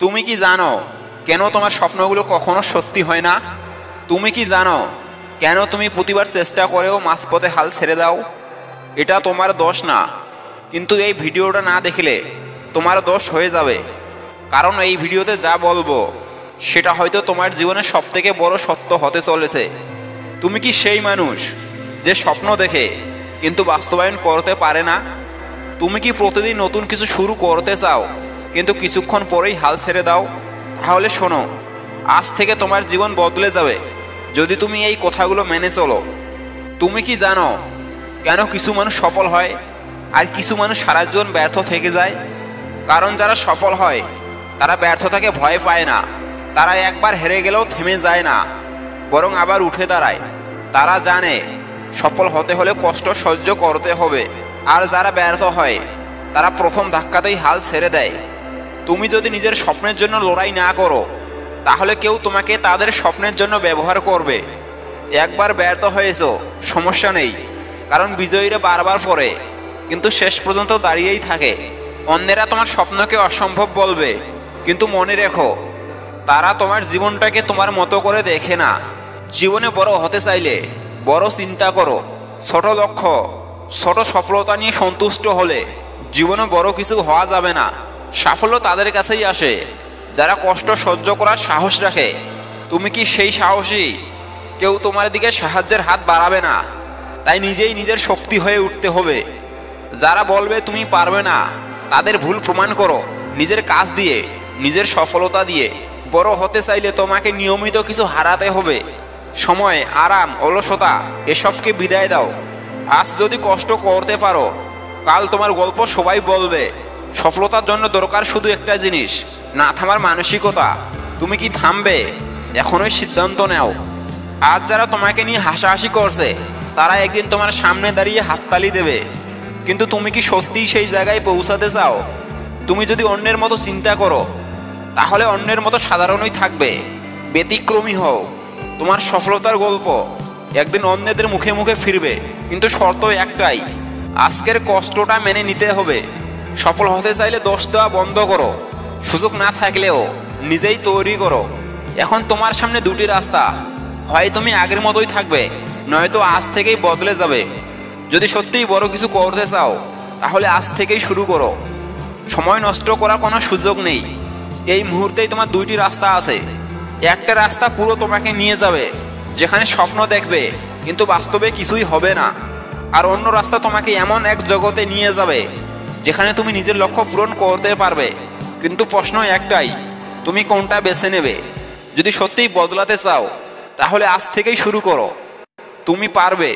তুমি কি জানো কেন তোমার স্বপ্নগুলো কখনো সত্যি হয় না? তুমি কি জানো কেন তুমি প্রতিবার চেষ্টা করেও মাঝপথে হাল ছেড়ে দাও? এটা তোমার দোষ না, কিন্তু এই ভিডিওটা না দেখলে তোমার দোষ হয়ে যাবে। কারণ এই ভিডিওতে যা বলবো সেটা হয়তো তোমার জীবনের সবথেকে বড় সত্য হতে চলেছে। তুমি কি সেই মানুষ যে স্বপ্ন দেখে কিন্তু বাস্তবায়ন করতে পারে না? তুমি কি প্রতিদিন নতুন কিছু শুরু করতে চাও কিন্তু কিছুক্ষণ পরেই হাল ছেড়ে দাও? তাহলে শোনো, আজ থেকে তোমার জীবন বদলে যাবে যদি তুমি এই কথাগুলো মেনে চলো। তুমি কি জানো কেন কিছু মানুষ সফল হয় আর কিছু মানুষ সারা জীবন ব্যর্থ থেকে যায়? কারণ যারা সফল হয় তারা ব্যর্থতাকে ভয় পায় না। তারা একবার হেরে গেলেও থেমে যায় না, বরং আবার উঠে দাঁড়ায়। তারা জানে সফল হতে হলে কষ্ট সহ্য করতে হবে। আর যারা ব্যর্থ হয় তারা প্রথম ধাক্কাতেই হাল ছেড়ে দেয়। তুমি যদি নিজের স্বপ্নের জন্য লড়াই না করো তাহলে কেউ তোমাকে তাদের স্বপ্নের জন্য ব্যবহার করবে। একবার ব্যর্থ হয়েছো সমস্যা নেই, কারণ বিজয়ীরা বারবার পড়ে কিন্তু শেষ পর্যন্ত দাঁড়িয়েই থাকে। অন্যেরা তোমার স্বপ্নকে অসম্ভব বলবে, কিন্তু মনে রেখো তারা তোমার জীবনটাকে তোমার মতো করে দেখে না। জীবনে বড় হতে চাইলে বড় চিন্তা করো। ছোট লক্ষ্য, ছোট সফলতা নিয়ে সন্তুষ্ট হলে জীবনে বড় কিছু হওয়া যাবে না। সাফল্য তাদের কাছেই আসে যারা কষ্ট সহ্য করার সাহস রাখে। তুমি কি সেই সাহসী? কেউ তোমার দিকে সাহায্যের হাত বাড়াবে না, তাই নিজেই নিজের শক্তি হয়ে উঠতে হবে। যারা বলবে তুমি পারবে না তাদের ভুল প্রমাণ করো নিজের কাজ দিয়ে, নিজের সফলতা দিয়ে। বড় হতে চাইলে তোমাকে নিয়মিত কিছু হারাতে হবে। সময়, আরাম, অলসতা এসবকে বিদায় দাও। আজ যদি কষ্ট করতে পারো কাল তোমার গল্প সবাই বলবে। সফলতার জন্য দরকার শুধু একটা জিনিস, না থামার মানসিকতা। তুমি কি থামবে? এখনই সিদ্ধান্ত নাও। আজ যারা তোমাকে নিয়ে হাসাহাসি করছে তারা একদিন তোমার সামনে দাঁড়িয়ে হাততালি দেবে। কিন্তু তুমি কি সত্যিই সেই জায়গায় পৌঁছাতে চাও? তুমি যদি অন্যের মতো চিন্তা করো তাহলে অন্যের মতো সাধারণই থাকবে। ব্যতিক্রমী হও। তোমার সফলতার গল্প একদিন অন্যদের মুখে মুখে ফিরবে, কিন্তু শর্ত একটাই, আজকের কষ্টটা মেনে নিতে হবে। সফল হতে চাইলে দোষ দেওয়া বন্ধ করো। সুযোগ না থাকলেও নিজেই তৈরি করো। এখন তোমার সামনে দুটি রাস্তা, হয় তুমি আগের মতোই থাকবে, নয়তো আজ থেকেই বদলে যাবে। যদি সত্যিই বড় কিছু করতে চাও তাহলে আজ থেকেই শুরু করো। সময় নষ্ট করার কোনো সুযোগ নেই। এই মুহূর্তেই তোমার দুইটি রাস্তা আছে। একটা রাস্তা পুরো তোমাকে নিয়ে যাবে যেখানে স্বপ্ন দেখবে কিন্তু বাস্তবে কিছুই হবে না। আর অন্য রাস্তা তোমাকে এমন এক জগতে নিয়ে যাবে যেখানে তুমি নিজের লক্ষ্য পূরণ করতে পারবে। কিন্তু প্রশ্ন একটাই, তুমি কোনটা বেছে নেবে? যদি সত্যিই বদলাতে চাও তাহলে আজ থেকেই শুরু করো। তুমি পারবে।